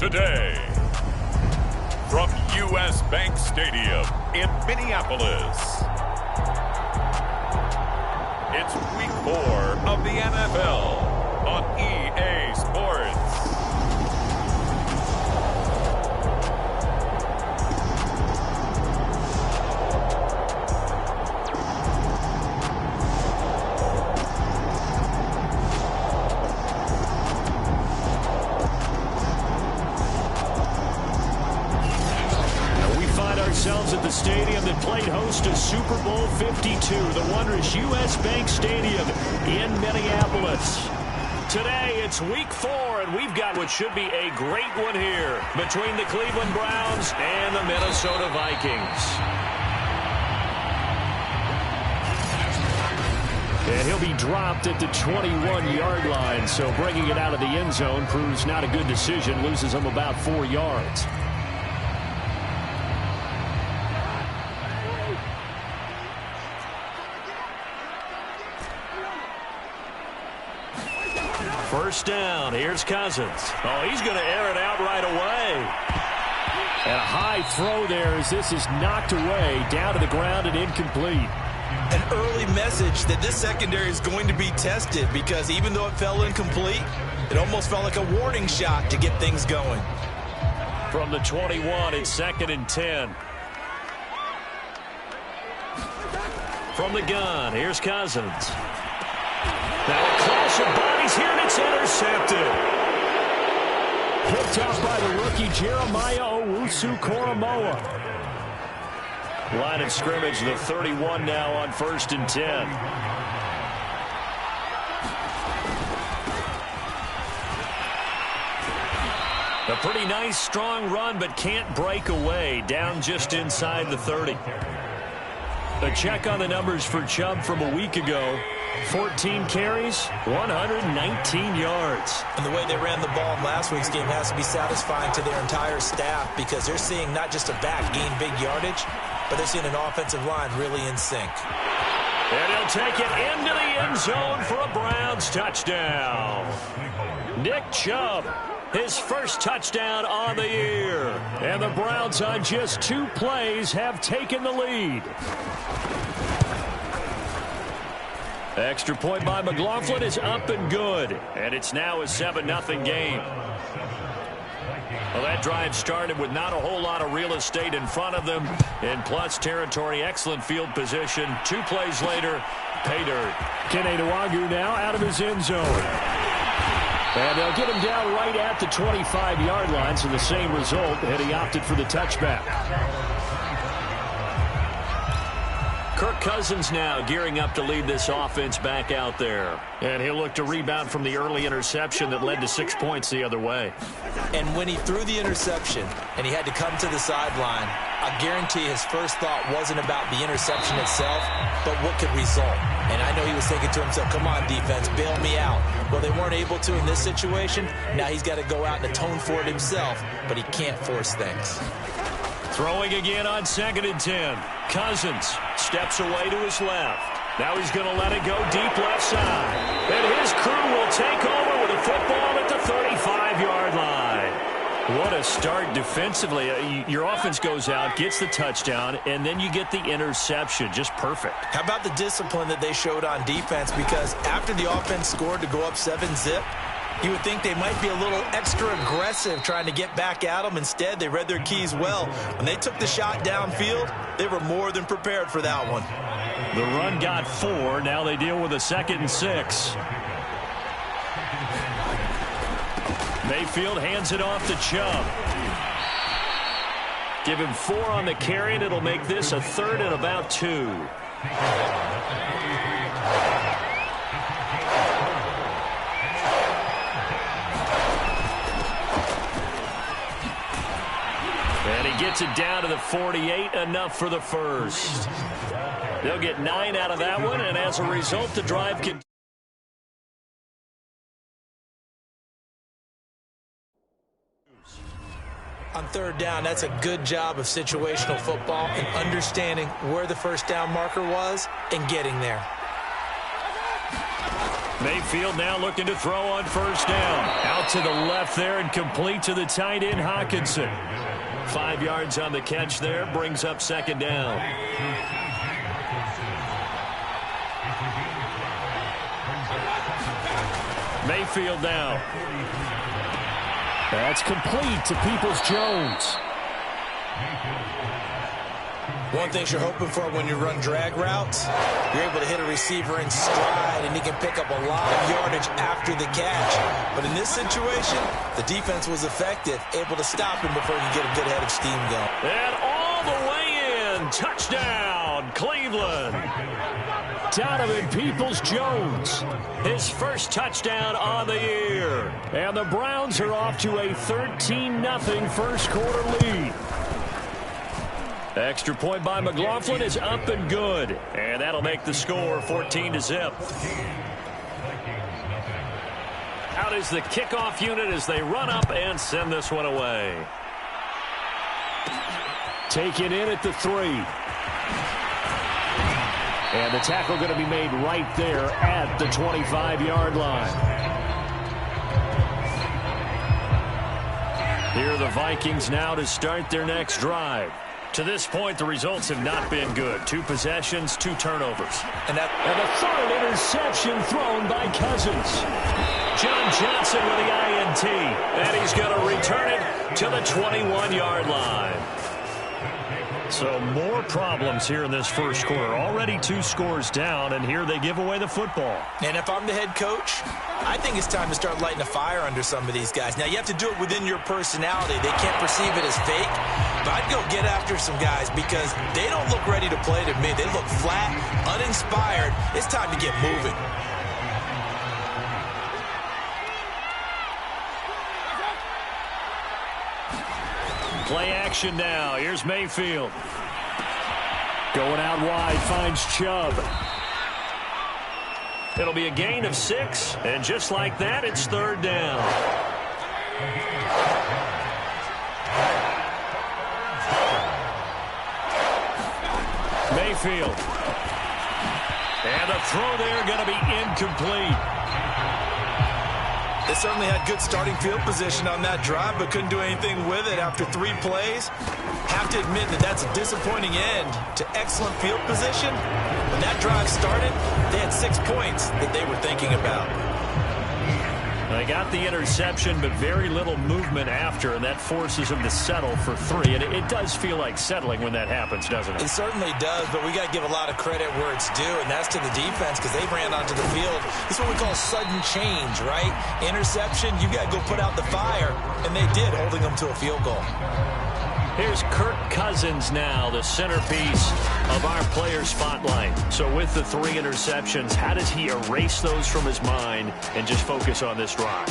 today. From U.S. Bank Stadium in Minneapolis, it's Week 4 of the NFL on EA Sports. Ourselves at the stadium that played host to Super Bowl 52, the wondrous U.S. Bank Stadium in Minneapolis. Today, it's Week 4, and we've got what should be a great one here between the Cleveland Browns and the Minnesota Vikings. And he'll be dropped at the 21-yard line, so bringing it out of the end zone proves not a good decision, loses him about 4 yards. First down, here's Cousins. Oh, he's going to air it out right away. And a high throw there as this is knocked away, down to the ground and incomplete. An early message that this secondary is going to be tested, because even though it fell incomplete, it almost felt like a warning shot to get things going. From the 21, it's 2nd and 10. From the gun, here's Cousins. Now a clash of bodies here, and it's intercepted. Picked up by the rookie Jeremiah Owusu-Koramoah. Line of scrimmage, the 31 now on 1st and 10. A pretty nice, strong run, but can't break away. Down just inside the 30. A check on the numbers for Chubb from a week ago. 14 carries, 119 yards. And the way they ran the ball in last week's game has to be satisfying to their entire staff, because they're seeing not just a back gain big yardage, but they're seeing an offensive line really in sync. And he'll take it into the end zone for a Browns touchdown. Nick Chubb, his first touchdown on the year. And the Browns on just 2 plays have taken the lead. Extra point by McLaughlin is up and good. And it's now a 7-0 game. Well, that drive started with not a whole lot of real estate in front of them. In plus territory, excellent field position. 2 plays later, pay dirt. Kene Nwangwu now out of his end zone. And they'll get him down right at the 25-yard line, so the same result, and he opted for the touchback. Kirk Cousins now gearing up to lead this offense back out there. And he'll look to rebound from the early interception that led to 6 points the other way. And when he threw the interception and he had to come to the sideline, I guarantee his first thought wasn't about the interception itself, but what could result. And I know he was thinking to himself, come on, defense, bail me out. Well, they weren't able to in this situation. Now he's got to go out and atone for it himself, but he can't force things. Throwing again on 2nd and 10. Cousins steps away to his left. Now he's going to let it go deep left side. And his crew will take over with a football at the 35-yard line. What a start defensively. Your offense goes out, gets the touchdown, and then you get the interception. Just perfect. How about the discipline that they showed on defense? Because after the offense scored to go up 7-zip, you would think they might be a little extra aggressive trying to get back at them. Instead, they read their keys well. When they took the shot downfield, they were more than prepared for that one. The run got 4. Now they deal with a 2nd and 6. Mayfield hands it off to Chubb. Give him 4 on the carry, and it'll make this a 3rd and about 2. And he gets it down to the 48, enough for the first. They'll get 9 out of that one, and as a result, the drive can. On 3rd down, that's a good job of situational football and understanding where the first down marker was and getting there. Mayfield now looking to throw on first down. Out to the left there and complete to the tight end, Hawkinson. 5 yards on the catch there, brings up second down. Mayfield now. That's complete to Peoples-Jones. One thing you're hoping for when you run drag routes, you're able to hit a receiver in stride, and he can pick up a lot of yardage after the catch. But in this situation, the defense was effective, able to stop him before he could get a good head of steam going. And all the way in. Touchdown, Cleveland. Donovan Peoples-Jones, his first touchdown on the year. And the Browns are off to a 13-0 first quarter lead. Extra point by McLaughlin is up and good. And that'll make the score 14-0. Out is the kickoff unit as they run up and send this one away. Taken in at the 3. And the tackle going to be made right there at the 25-yard line. Here are the Vikings now to start their next drive. To this point, the results have not been good. 2 possessions, 2 turnovers. And the third interception thrown by Cousins. John Johnson with the INT. And he's going to return it to the 21-yard line. So more problems here in this first quarter. Already 2 scores down, and here they give away the football. And if I'm the head coach, I think it's time to start lighting a fire under some of these guys. Now, you have to do it within your personality. They can't perceive it as fake. But I'd go get after some guys because they don't look ready to play to me. They look flat, uninspired. It's time to get moving. Play action now. Here's Mayfield. Going out wide, finds Chubb. It'll be a gain of 6, and just like that, it's third down. Mayfield. And the throw there going to be incomplete. They certainly had good starting field position on that drive, but couldn't do anything with it after 3 plays. Have to admit that that's a disappointing end to excellent field position. When that drive started, they had 6 points that they were thinking about. They got the interception, but very little movement after, and that forces them to settle for 3. And it does feel like settling when that happens, doesn't it? It certainly does, but we got to give a lot of credit where it's due, and that's to the defense because they ran onto the field. This is what we call sudden change, right? Interception, you got to go put out the fire, and they did, holding them to a field goal. Here's Kirk Cousins now, the centerpiece of our player spotlight. So with the 3 interceptions, how does he erase those from his mind and just focus on this drive?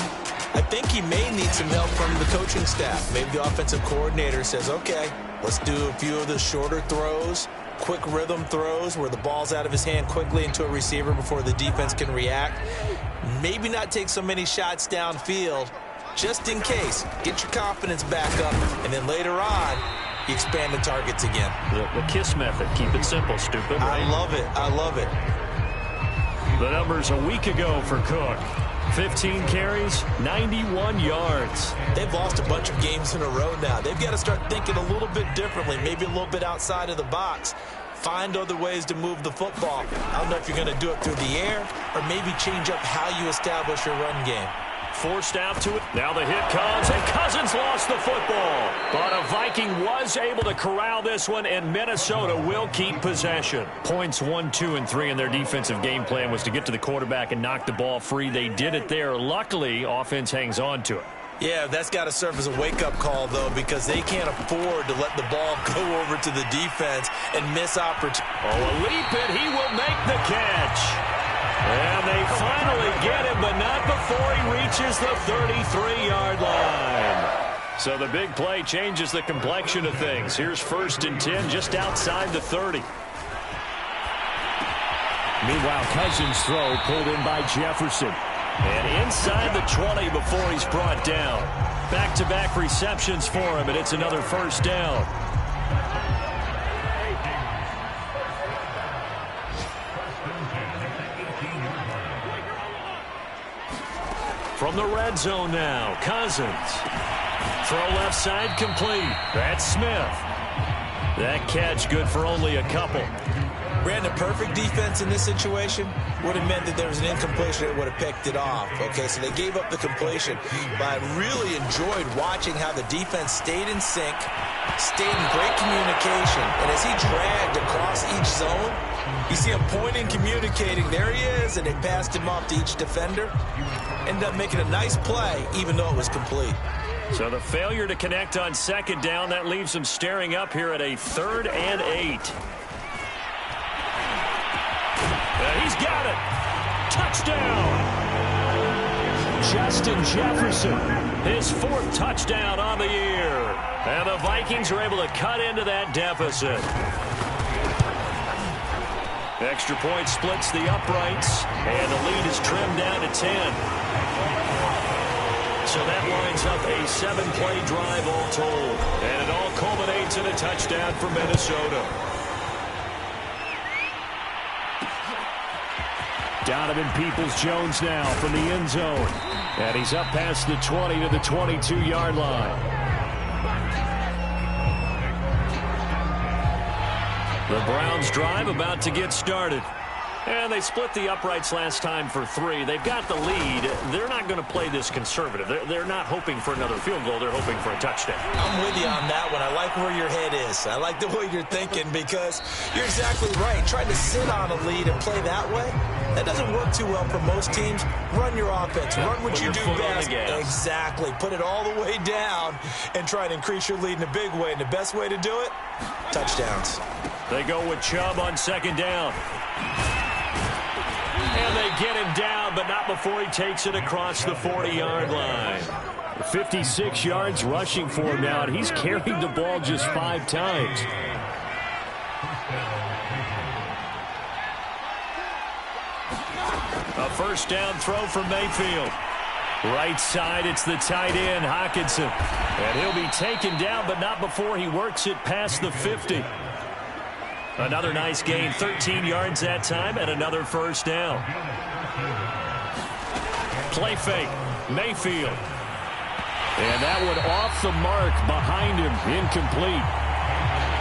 I think he may need some help from the coaching staff. Maybe the offensive coordinator says, okay, let's do a few of the shorter throws, quick rhythm throws where the ball's out of his hand quickly into a receiver before the defense can react. Maybe not take so many shots downfield. Just in case, get your confidence back up, and then later on, you expand the targets again. The KISS method. Keep it simple, stupid. Right? I love it. I love it. The numbers a week ago for Cook. 15 carries, 91 yards. They've lost a bunch of games in a row now. They've got to start thinking a little bit differently, maybe a little bit outside of the box. Find other ways to move the football. I don't know if you're going to do it through the air or maybe change up how you establish your run game. Forced out to it. Now the hit comes, and Cousins lost the football. But a Viking was able to corral this one, and Minnesota will keep possession. Points 1, 2, and 3 in their defensive game plan was to get to the quarterback and knock the ball free. They did it there. Luckily, offense hangs on to it. Yeah, that's got to serve as a wake-up call, though, because they can't afford to let the ball go over to the defense and miss opportunity. Oh, a leap, and he will make the catch. And they finally get him, but not before he reaches the 33-yard line. So the big play changes the complexion of things. Here's 1st and 10 just outside the 30. Meanwhile, Cousins' throw pulled in by Jefferson. And inside the 20 before he's brought down. Back-to-back receptions for him, and it's another first down. From the red zone now, Cousins. Throw left side complete. That's Smith. That catch good for only a couple. Brandon, perfect defense in this situation would have meant that there was an incompletion that would have picked it off. Okay, so they gave up the completion, but I really enjoyed watching how the defense stayed in sync, stayed in great communication, and as he dragged across each zone, you see him pointing, communicating, there he is, and they passed him off to each defender. Ended up making a nice play, even though it was complete. So the failure to connect on second down, that leaves him staring up here at a 3rd and 8. He's got it. Touchdown. Justin Jefferson, his 4th touchdown on the year. And the Vikings are able to cut into that deficit. Extra point splits the uprights, and the lead is trimmed down to 10. So that lines up a 7-play drive all told. And it all culminates in a touchdown for Minnesota. Donovan Peoples-Jones now from the end zone. And he's up past the 20 to the 22-yard line. The Browns drive about to get started. And they split the uprights last time for 3. They've got the lead. They're not going to play this conservative. They're not hoping for another field goal. They're hoping for a touchdown. I'm with you on that one. I like where your head is. I like the way you're thinking because you're exactly right. Trying to sit on a lead and play that way, that doesn't work too well for most teams. Run your offense. Run what you do best. Exactly. Put it all the way down and try to increase your lead in a big way. And the best way to do it, touchdowns. They go with Chubb on second down. And they get him down, but not before he takes it across the 40-yard line. 56 yards rushing for him now, and he's carried the ball just 5 times. A first down throw from Mayfield. Right side, it's the tight end, Hockenson. And he'll be taken down, but not before he works it past the 50. Another nice gain, 13 yards that time, and another first down. Play fake, Mayfield. And that one off the mark behind him, incomplete.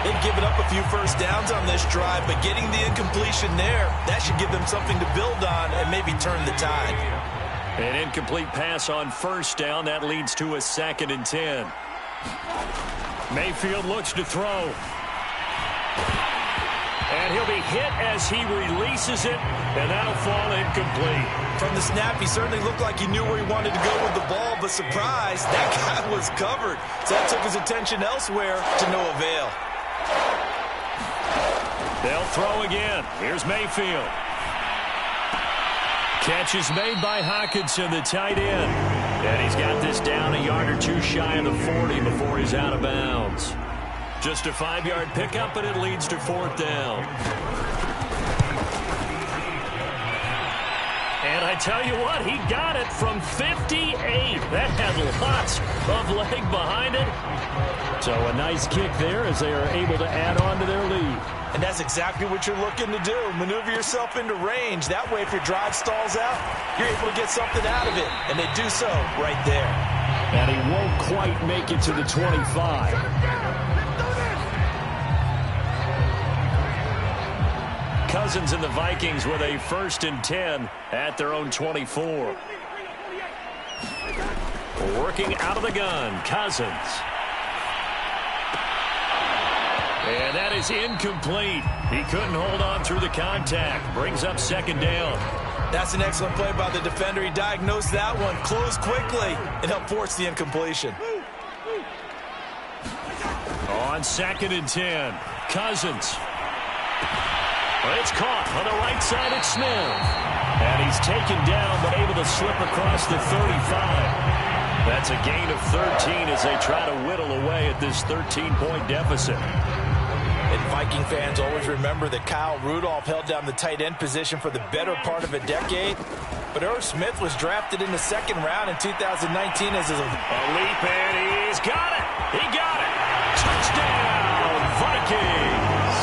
They've given up a few first downs on this drive, but getting the incompletion there, that should give them something to build on and maybe turn the tide. An incomplete pass on first down, that leads to a 2nd and 10. Mayfield looks to throw. And he'll be hit as he releases it, and that'll fall incomplete. From the snap, he certainly looked like he knew where he wanted to go with the ball, but surprise, that guy was covered. So that took his attention elsewhere to no avail. They'll throw again. Here's Mayfield. Catch is made by Hockenson, the tight end. And he's got this down a yard or 2 shy of the 40 before he's out of bounds. Just a 5-yard pickup, and it leads to 4th down. And I tell you what, he got it from 58. That had lots of leg behind it. So a nice kick there as they are able to add on to their lead. And that's exactly what you're looking to do. Maneuver yourself into range. That way, if your drive stalls out, you're able to get something out of it. And they do so right there. And he won't quite make it to the 25. Cousins and the Vikings with a 1st and 10 at their own 24. Working out of the gun, Cousins. And that is incomplete. He couldn't hold on through the contact. Brings up 2nd down. That's an excellent play by the defender. He diagnosed that one, closed quickly, and helped force the incompletion. On 2nd and 10, Cousins. It's caught on the right side. It's Smith. And he's taken down, but able to slip across the 35. That's a gain of 13 as they try to whittle away at this 13-point deficit. And Viking fans always remember that Kyle Rudolph held down the tight end position for the better part of a decade. But Irv Smith was drafted in the 2nd round in 2019 as a leap, and he's got it. He got it. Touchdown, Vikings.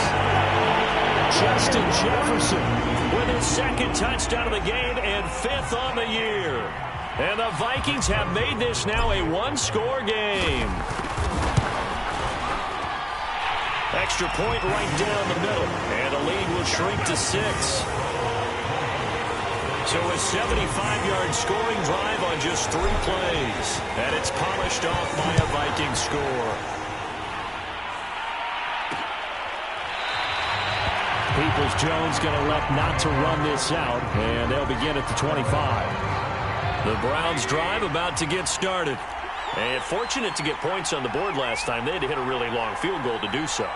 Justin Jefferson with his 2nd touchdown of the game and 5th on the year. And the Vikings have made this now a one-score game. Extra point right down the middle. And the lead will shrink to 6. So a 75-yard scoring drive on just 3 plays. And it's polished off by a Viking score. Peoples-Jones going to elect not to run this out, and they'll begin at the 25. The Browns drive about to get started. And fortunate to get points on the board last time. They had to hit a really long field goal to do so.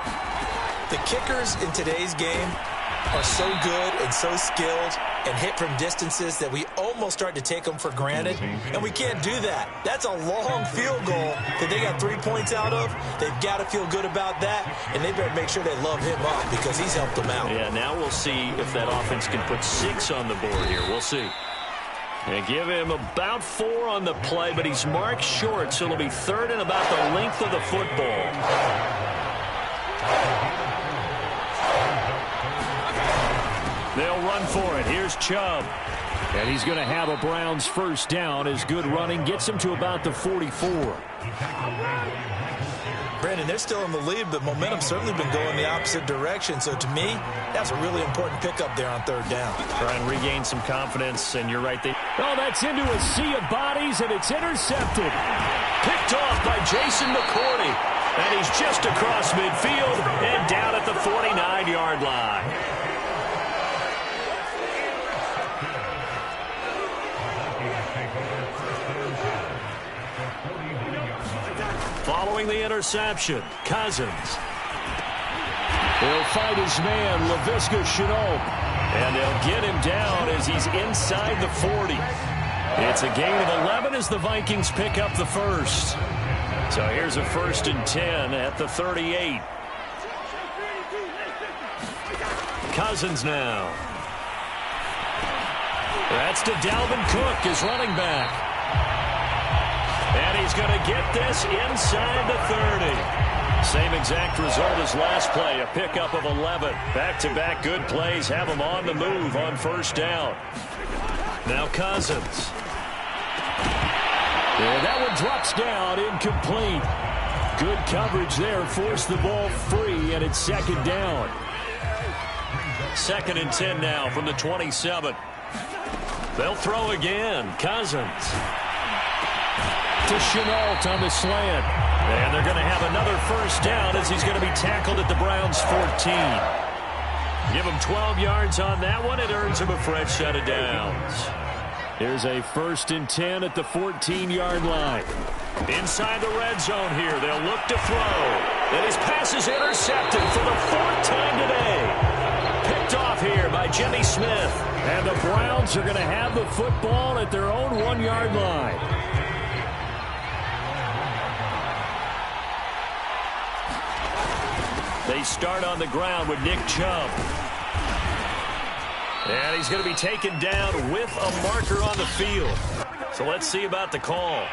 The kickers in today's game are so good and so skilled and hit from distances that we almost start to take them for granted, and we can't do that. That's a long field goal that they got 3 points out of. They've got to feel good about that, and they better make sure they love him up because he's helped them out. Yeah, now we'll see if that offense can put 6 on the board here. We'll see. And give him about 4 on the play, but he's marked short, so it'll be 3rd and about the length of the football. They'll run for it. Here's Chubb. And he's going to have a Browns first down as good running gets him to about the 44. Brandon, they're still in the lead, but momentum's certainly been going the opposite direction. So to me, that's a really important pickup there on 3rd down. Try and regain some confidence, and you're right. Oh, that's into a sea of bodies, and it's intercepted. Picked off by Jason McCourty. And he's just across midfield and down at the 49-yard line. Following the interception, Cousins. He'll fight his man, Laviska Shenault. And they'll get him down as he's inside the 40. It's a gain of 11 as the Vikings pick up the first. So here's a 1st and 10 at the 38. Cousins now. That's to Dalvin Cook, his running back. And he's going to get this inside the 30. Same exact result as last play, a pickup of 11. Back-to-back good plays have him on the move on 1st down. Now Cousins. Yeah, that one drops down, incomplete. Good coverage there, forced the ball free, and it's 2nd down. 2nd and 10 now from the 27. They'll throw again. Cousins. To Shenault on the slant. And they're going to have another 1st down as he's going to be tackled at the Browns' 14. Give him 12 yards on that one. It earns him a fresh set of downs. Here's a 1st and 10 at the 14-yard line. Inside the red zone here. They'll look to throw. And his pass is intercepted for the 4th time today. Picked off here by Jimmy Smith. And the Browns are going to have the football at their own 1-yard line. They start on the ground with Nick Chubb. And he's going to be taken down with a marker on the field. So let's see about the call.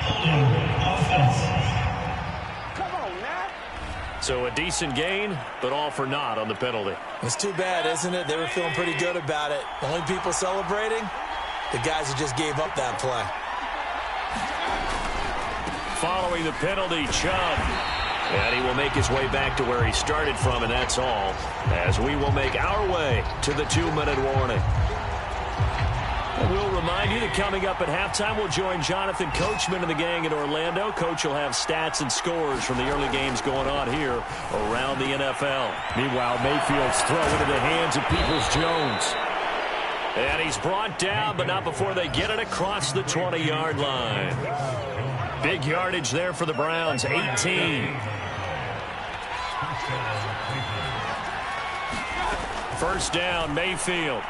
So a decent gain, but all for naught on the penalty. It's too bad, isn't it? They were feeling pretty good about it. The only people celebrating, the guys who just gave up that play. Following the penalty, Chubb. And he will make his way back to where he started from, and that's all, as we will make our way to the 2-minute warning. And we'll remind you that coming up at halftime, we'll join Jonathan Coachman and the gang in Orlando. Coach will have stats and scores from the early games going on here around the NFL. Meanwhile, Mayfield's throw into the hands of Peoples-Jones. And he's brought down, but not before they get it across the 20-yard line. Big yardage there for the Browns, 18. First down, Mayfield.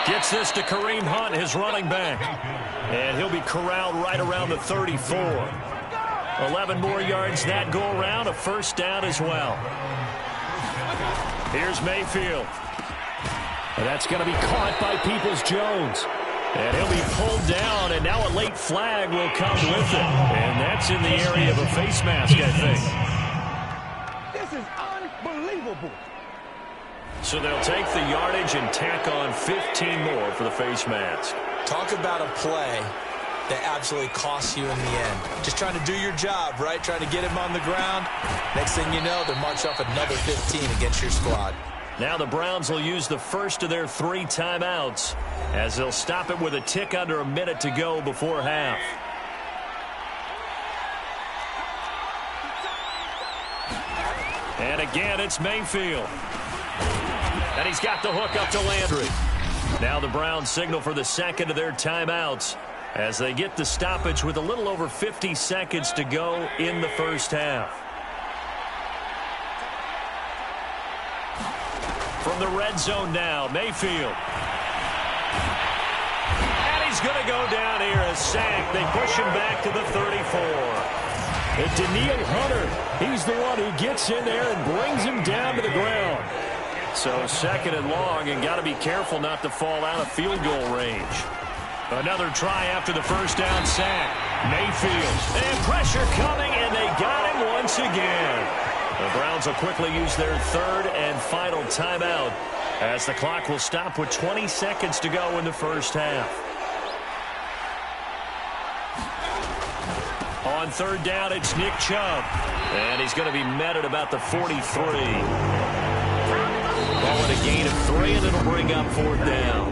Gets this to Kareem Hunt, his running back. And he'll be corralled right around the 34. 11 more yards that go around, a 1st down as well. Here's Mayfield. And that's going to be caught by Peoples-Jones. And he'll be pulled down, and now a late flag will come with it. And that's in the area of a face mask, I think. This is unbelievable. So they'll take the yardage and tack on 15 more for the face mask. Talk about a play that absolutely costs you in the end. Just trying to do your job, right? Trying to get him on the ground. Next thing you know, they're march off another 15 against your squad. Now the Browns will use the first of their 3 timeouts as they'll stop it with a tick under a minute to go before half. And again, it's Mayfield. And he's got the hook up to Landry. Now the Browns signal for the second of their timeouts as they get the stoppage with a little over 50 seconds to go in the first half. From the red zone now, Mayfield. And he's going to go down here, a sack. They push him back to the 34. And Daniil Hunter, he's the one who gets in there and brings him down to the ground. So second and long, and got to be careful not to fall out of field goal range. Another try after the first down sack. Mayfield. And pressure coming, and they got him once again. The Browns will quickly use their third and final timeout as the clock will stop with 20 seconds to go in the first half. On third down, it's Nick Chubb. And he's going to be met at about the 43. Ball at a gain of 3, and it'll bring up fourth down.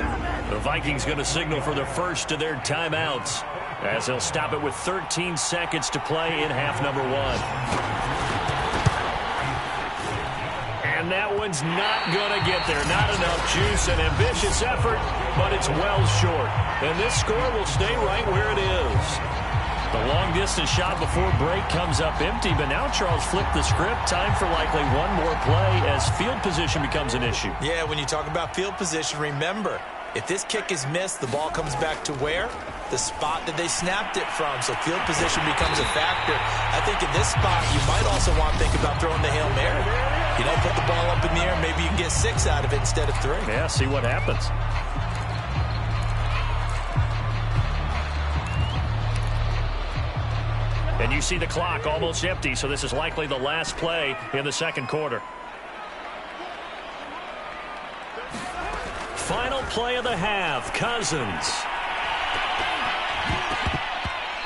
The Vikings going to signal for the first of their timeouts as they'll stop it with 13 seconds to play in half number 1. And that one's not going to get there. Not enough juice. An ambitious effort, but it's well short. And this score will stay right where it is. The long-distance shot before break comes up empty, but now Charles flipped the script. Time for likely one more play as field position becomes an issue. Yeah, when you talk about field position, remember, if this kick is missed, the ball comes back to where? The spot that they snapped it from. So field position becomes a factor. I think in this spot, you might also want to think about throwing the Hail Mary. You know, put the ball up in the air, maybe you can get 6 out of it instead of 3. Yeah, see what happens. And you see the clock almost empty, so this is likely the last play in the second quarter. Final play of the half, Cousins.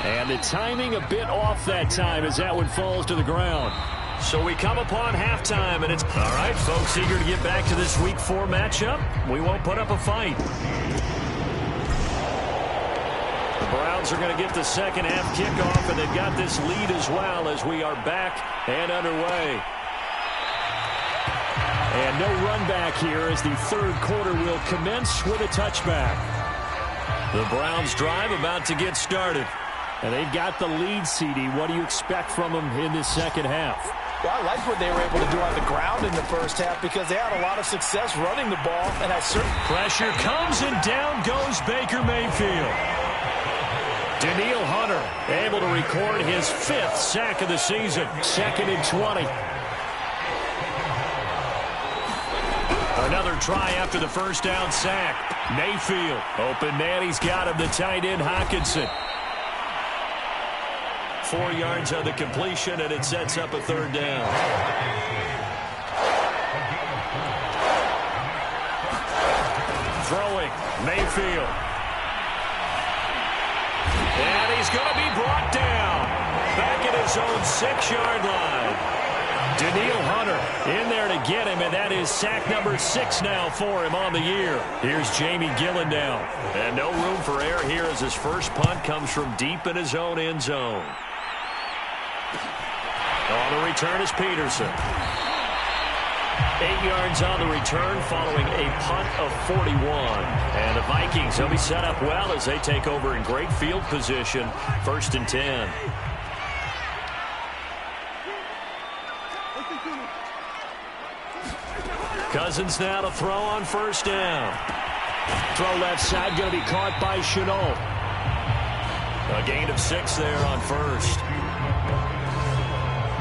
And the timing a bit off that time as that one falls to the ground. So we come upon halftime, and it's all right, folks, eager to get back to this Week 4 matchup. We won't put up a fight. The Browns are going to get the second half kickoff, and they've got this lead as well as we are back and underway. And no run back here as the third quarter will commence with a touchback. The Browns drive about to get started. And they've got the lead, CD. What do you expect from them in this second half? Well, I like what they were able to do on the ground in the first half because they had a lot of success running the ball. And that certain pressure comes, and down goes Baker Mayfield. Daniil Hunter able to record his 5th sack of the season. 2nd and 20. Another try after the first down sack. Mayfield. Open man, he's got him, the tight end Hockenson. 4 yards on the completion, and it sets up a third down. Throwing, Mayfield. And he's going to be brought down. Back at his own 6-yard line. Daniil Hunter in there to get him, and that is sack number 6 now for him on the year. Here's Jamie Gillen down. And no room for error here as his first punt comes from deep in his own end zone. On the return is Peterson. 8 yards on the return following a punt of 41. And the Vikings, they'll be set up well as they take over in great field position. 1st and 10. Cousins now to throw on first down. Throw left side, going to be caught by Chenault. A gain of 6 there on first.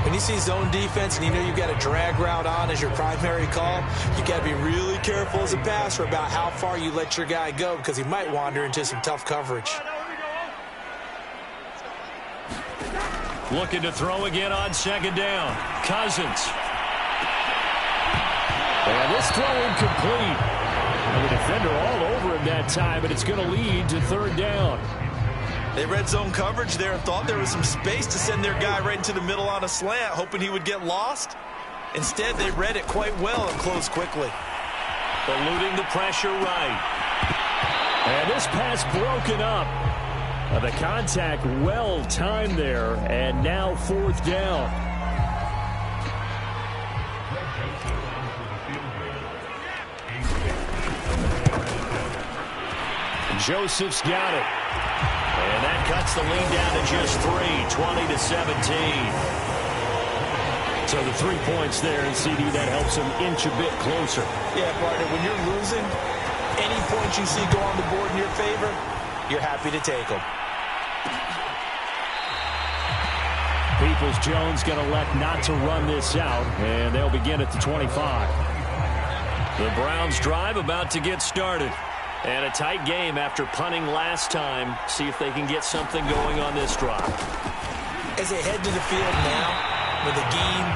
When you see zone defense and you know you've got a drag route on as your primary call, you got to be really careful as a passer about how far you let your guy go because he might wander into some tough coverage. Looking to throw again on second down. Cousins. And And this throw incomplete. And the defender all over him that time, and it's going to lead to third down. They read zone coverage there and thought there was some space to send their guy right into the middle on a slant, hoping he would get lost. Instead, they read it quite well and closed quickly. Eluding the pressure right. And this pass broken up. The contact well timed there, and now fourth down. Joseph's got it. And that cuts the lead down to just 20-17. So the 3 points there, and CD, that helps him inch a bit closer. Yeah, partner, when you're losing, any points you see go on the board in your favor, you're happy to take them. Peoples-Jones going to elect not to run this out, and they'll begin at the 25. The Browns drive about to get started. And a tight game after punting last time. See if they can get something going on this drive. As they head to the field now, with the game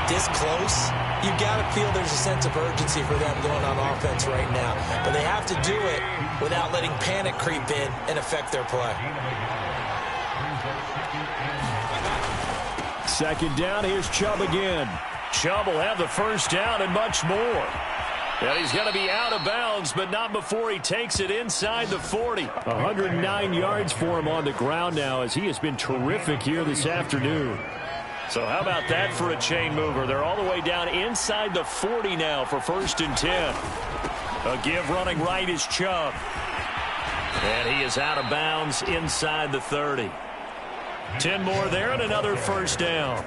this close, you've got to feel there's a sense of urgency for them going on offense right now. But they have to do it without letting panic creep in and affect their play. Second down, here's Chubb again. Chubb will have the first down and much more. And he's going to be out of bounds, but not before he takes it inside the 40. 109 yards for him on the ground now, as he has been terrific here this afternoon. So how about that for a chain mover? They're all the way down inside the 40 now for 1st and 10. A give running right is Chubb. And he is out of bounds inside the 30. 10 more there and another first down.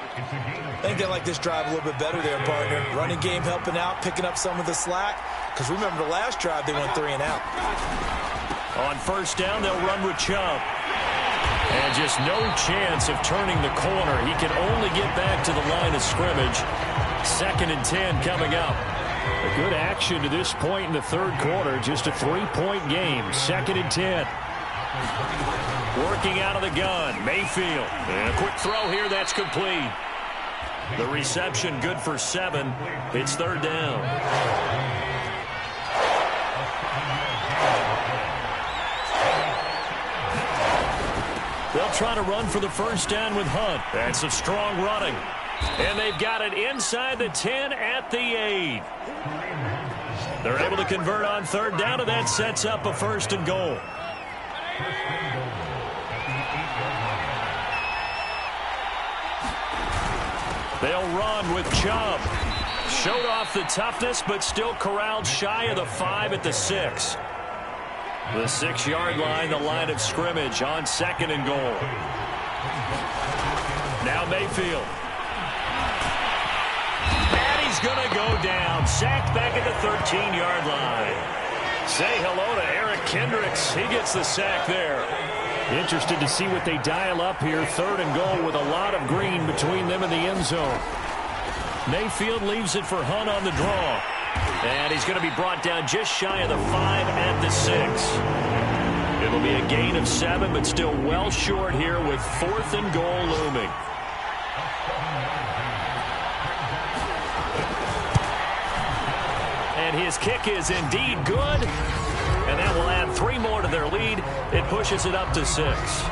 I think they like this drive a little bit better there, partner. Running game helping out, picking up some of the slack. Because remember the last drive, they went 3 and out. On first down, they'll run with Chubb. And just no chance of turning the corner. He can only get back to the line of scrimmage. 2nd and 10 coming up. A good action to this point in the third quarter. Just a 3-point game. 2nd and 10. Working out of the gun, Mayfield. And a quick throw here, that's complete. The reception good for 7. It's third down. They'll try to run for the first down with Hunt. And some strong running. And they've got it inside the 10 at the 8. They're able to convert on third down, and that sets up a 1st and goal. They'll run with Chubb. Showed off the toughness, but still corralled shy of the 5 at the 6. The 6-yard line, the line of scrimmage on 2nd and goal. Now Mayfield. And he's going to go down. Sacked back at the 13-yard line. Say hello to Eric Kendricks. He gets the sack there. Interested to see what they dial up here. 3rd and goal with a lot of green between them and the end zone. Mayfield leaves it for Hunt on the draw. And he's going to be brought down just shy of the 5 at the 6. It'll be a gain of 7, but still well short here with 4th and goal looming. And his kick is indeed good. And that will add 3 more to their lead. It pushes it up to 6.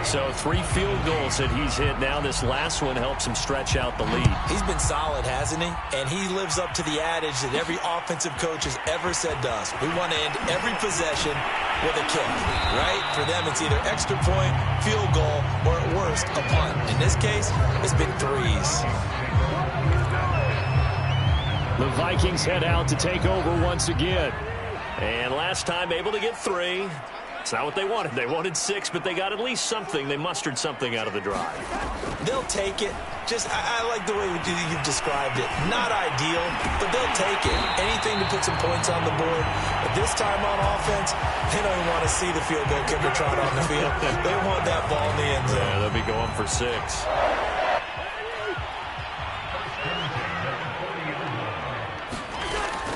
So 3 field goals that he's hit now. This last one helps him stretch out the lead. He's been solid, hasn't he? And he lives up to the adage that every offensive coach has ever said to us. We want to end every possession with a kick, right? For them, it's either extra point, field goal, or at worst, a punt. In this case, it's been 3s. The Vikings head out to take over once again. And last time able to get 3. It's not what they wanted. They wanted 6, but they got at least something. They mustered something out of the drive. They'll take it. I like the way you've described it. Not ideal, but they'll take it. Anything to put some points on the board. But this time on offense, they don't even want to see the field goal kicker trot on the field. They want that ball in the end zone. Yeah, they'll be going for 6.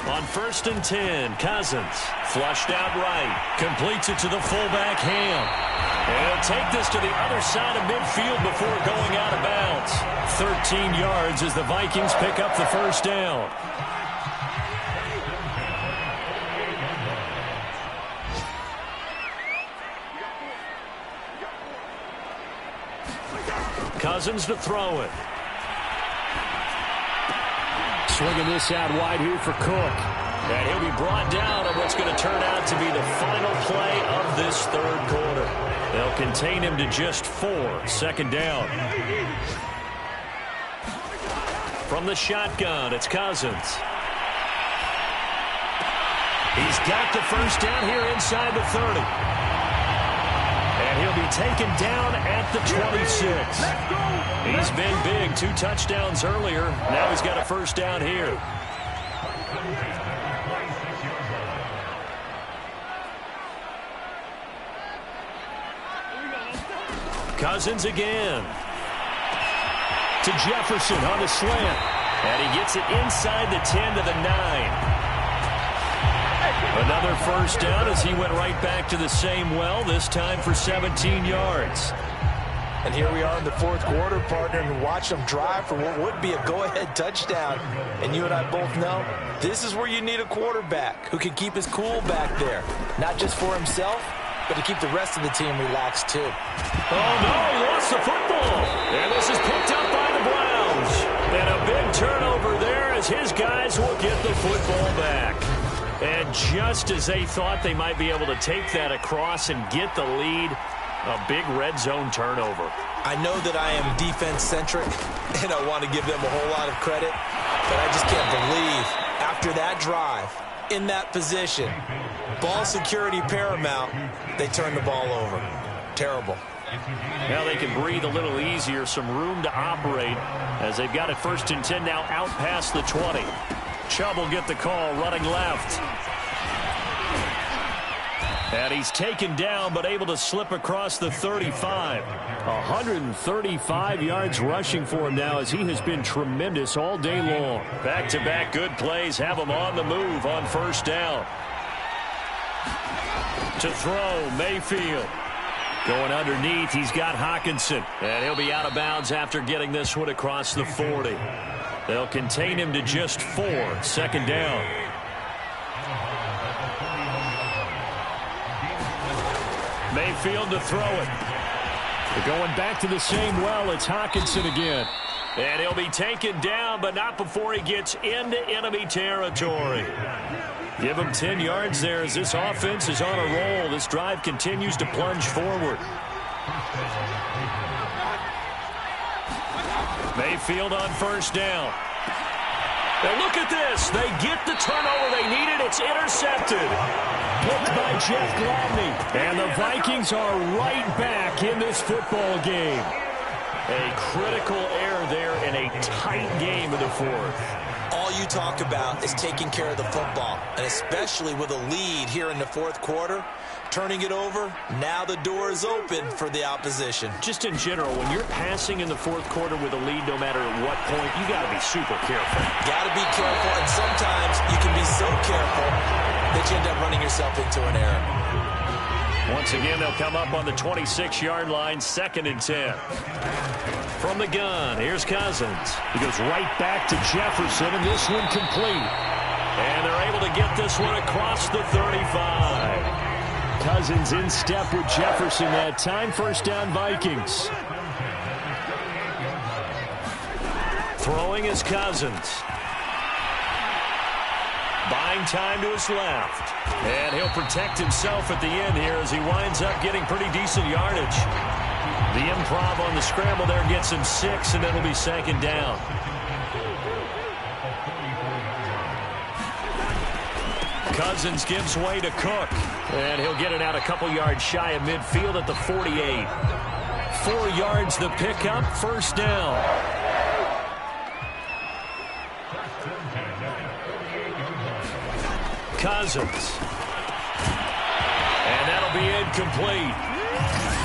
On 1st and 10, Cousins flushed out right, completes it to the fullback Ham. And he'll take this to the other side of midfield before going out of bounds. 13 yards as the Vikings pick up the first down. Cousins to throw it. Swinging this out wide here for Cook. And he'll be brought down on what's going to turn out to be the final play of this third quarter. They'll contain him to just 4. Second down. From the shotgun, it's Cousins. He's got the first down here inside the 30. And he'll be taken down at the 26. He's been big. 2 touchdowns earlier. Now he's got a first down here. Cousins again. To Jefferson on the slant. And he gets it inside the 10 to the 9. Another first down as he went right back to the same well, this time for 17 yards. And here we are in the fourth quarter, partner, and watch them drive for what would be a go-ahead touchdown. And you and I both know this is where you need a quarterback who can keep his cool back there. Not just for himself, but to keep the rest of the team relaxed, too. Oh, no, he lost the football. And this is picked up by the Browns. And a big turnover there as his guys will get the football back. And just as they thought they might be able to take that across and get the lead, a big red zone turnover. I know that I am defense-centric, and I want to give them a whole lot of credit, but I just can't believe after that drive, in that position, ball security paramount, they turn the ball over. Terrible. Now they can breathe a little easier, some room to operate as they've got it 1st and 10 now out past the 20. Chubb will get the call running left. And he's taken down but able to slip across the 35. 135 yards rushing for him now as he has been tremendous all day long. Back-to-back good plays have him on the move on first down. To throw, Mayfield. Going underneath, he's got Hockenson. And he'll be out of bounds after getting this one across the 40. They'll contain him to just 4. Second down. Mayfield to throw it. They're going back to the same well. It's Hockenson again. And he'll be taken down, but not before he gets into enemy territory. Give him 10 yards there as this offense is on a roll. This drive continues to plunge forward. Mayfield on first down. And look at this. They get the turnover they needed. It's intercepted. Picked by Jeff Gladney. And the Vikings are right back in this football game. A critical error there in a tight game in the fourth. All you talk about is taking care of the football, and especially with a lead here in the fourth quarter. Turning it over, now the door is open for the opposition. Just in general, when you're passing in the fourth quarter with a lead, no matter at what point, you got to be super careful. Got to be careful, and sometimes you can be so careful that you end up running yourself into an error. Once again, they'll come up on the 26-yard line, 2nd and 10. From the gun, here's Cousins. He goes right back to Jefferson, and this one complete. And they're able to get this one across the 35. Cousins in step with Jefferson that time. First down, Vikings. Throwing is Cousins. Buying time to his left. And he'll protect himself at the end here as he winds up getting pretty decent yardage. The improv on the scramble there gets him 6, and it'll be 2nd down. Cousins gives way to Cook. And he'll get it out a couple yards shy of midfield at the 48. 4 yards the pickup, first down. Cousins. And that'll be incomplete.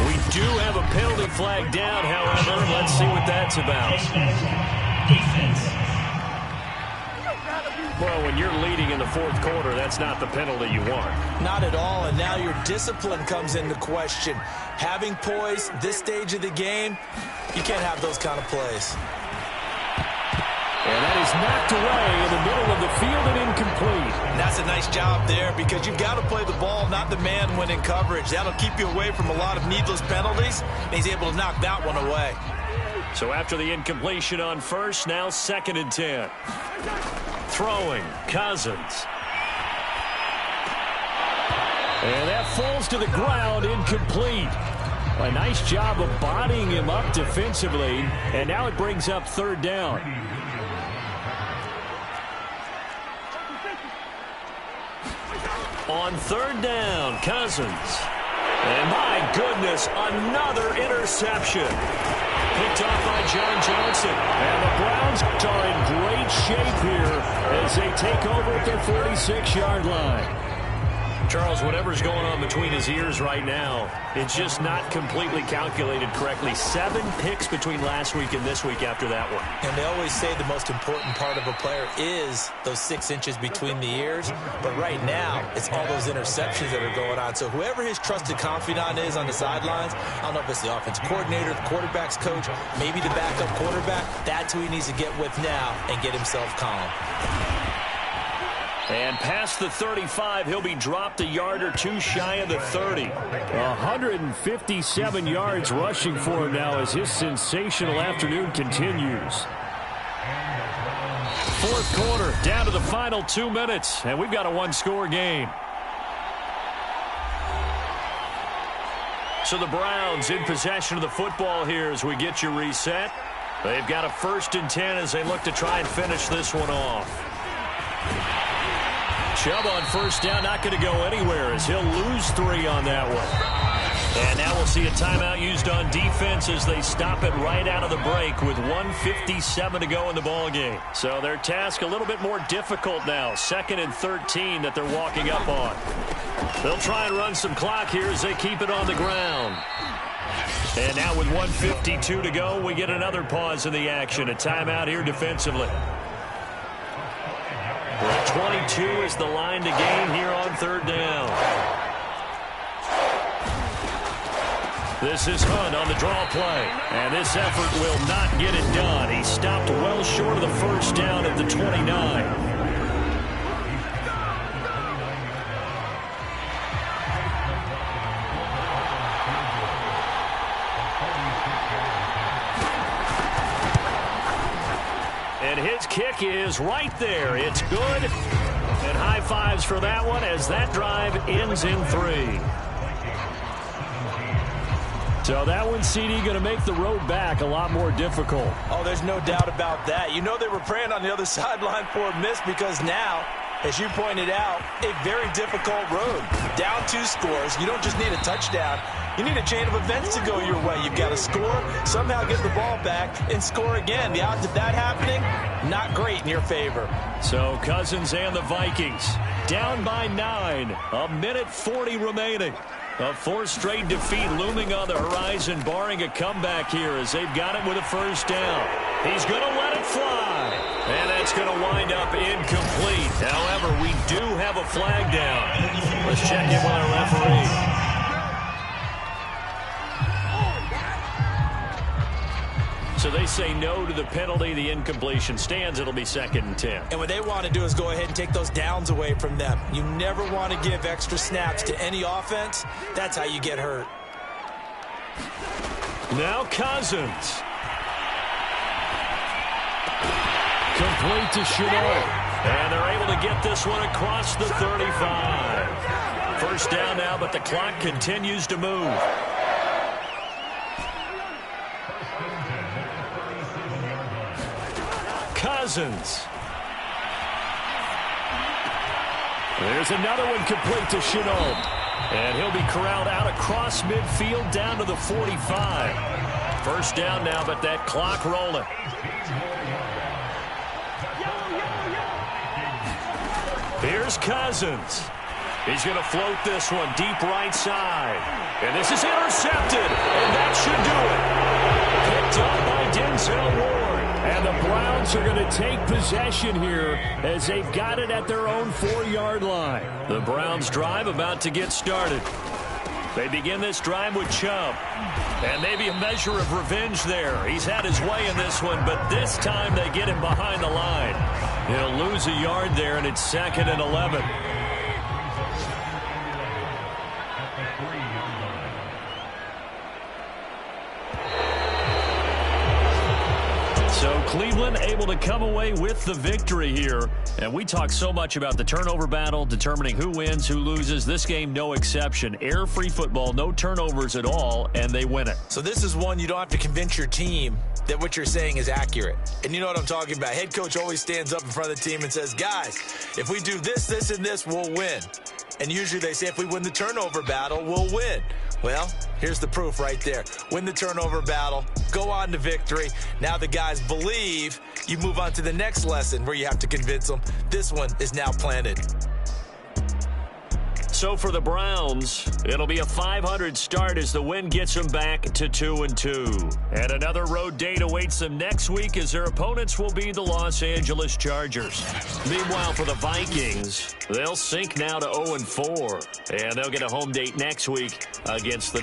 We do have a penalty flag down, however. Let's see what that's about. Well, when you're leading in the fourth quarter, that's not the penalty you want. Not at all, and now your discipline comes into question. Having poise this stage of the game, you can't have those kind of plays. And that is knocked away in the middle of the field and incomplete. And that's a nice job there because you've got to play the ball, not the man when in coverage. That'll keep you away from a lot of needless penalties, and he's able to knock that one away. So after the incompletion on first, now 2nd and 10. Throwing, Cousins. And that falls to the ground, incomplete. A nice job of bodying him up defensively, and now it brings up 3rd down. On 3rd down, Cousins. And my goodness, another interception. Picked off by John Johnson. And the Browns are in great shape here as they take over at their 46-yard line. Charles, whatever's going on between his ears right now, it's just not completely calculated correctly. 7 picks between last week and this week after that one. And they always say the most important part of a player is those 6 inches between the ears. But right now, it's all those interceptions that are going on. So whoever his trusted confidant is on the sidelines, I don't know if it's the offensive coordinator, the quarterback's coach, maybe the backup quarterback, that's who he needs to get with now and get himself calm. And past the 35, he'll be dropped a yard or 2 shy of the 30. 157 yards rushing for him now as his sensational afternoon continues. 4th quarter, down to the final 2 minutes, and we've got a 1-score game. So the Browns in possession of the football here as we get you reset. They've got a 1st and 10 as they look to try and finish this one off. Chubb on 1st down, not going to go anywhere as he'll lose 3 on that one. And now we'll see a timeout used on defense as they stop it right out of the break with 1:57 to go in the ballgame. So their task a little bit more difficult now. 2nd and 13 that they're walking up on. They'll try and run some clock here as they keep it on the ground. And now with 1:52 to go, we get another pause in the action. A timeout here defensively. 22 is the line to gain here on 3rd down. This is Hunt on the draw play. And this effort will not get it done. He stopped well short of the 1st down at the 29. And his kick is right there. It's good. And high fives for that one as that drive ends in 3. So that one, CD, going to make the road back a lot more difficult. Oh, there's no doubt about that. You know they were praying on the other sideline for a miss because now, as you pointed out, a very difficult road. Down 2 scores. You don't just need a touchdown. You need a chain of events to go your way. You've got to score, somehow get the ball back, and score again. The odds of that happening, not great in your favor. So Cousins and the Vikings down by 9. 1:40 remaining. A 4th straight defeat looming on the horizon, barring a comeback here as they've got it with a 1st down. He's going to let it fly. And that's going to wind up incomplete. However, we do have a flag down. Let's check in with our referee. So they say no to the penalty. The incompletion stands. It'll be 2nd and 10. And what they want to do is go ahead and take those downs away from them. You never want to give extra snaps to any offense. That's how you get hurt. Now Cousins. Complete to Chenault. And they're able to get this one across the 35. 1st down now, but the clock continues to move. Cousins. There's another one complete to Chenault. And he'll be corralled out across midfield down to the 45. 1st down now, but that clock rolling. Here's Cousins. He's going to float this one deep right side. And this is intercepted. And that should do it. Picked up by Denzel Ward. And the Browns are going to take possession here as they've got it at their own 4-yard line. The Browns drive about to get started. They begin this drive with Chubb. And maybe a measure of revenge there. He's had his way in this one, but this time they get him behind the line. He'll lose a yard there, and it's 2nd and 11. So Cleveland able to come away with the victory here. And we talk so much about the turnover battle, determining who wins, who loses. This game, no exception. Air-free football, no turnovers at all, and they win it. So this is one you don't have to convince your team that what you're saying is accurate. And you know what I'm talking about. Head coach always stands up in front of the team and says, guys, if we do this, this, and this, we'll win. And usually they say if we win the turnover battle, we'll win. Well, here's the proof right there. Win the turnover battle, go on to victory. Now the guys believe. You move on to the next lesson where you have to convince them. This one is now planted. So for the Browns, it'll be a .500 start as the win gets them back to 2-2. And another road date awaits them next week as their opponents will be the Los Angeles Chargers. Meanwhile, for the Vikings, they'll sink now to 0-4. And they'll get a home date next week against the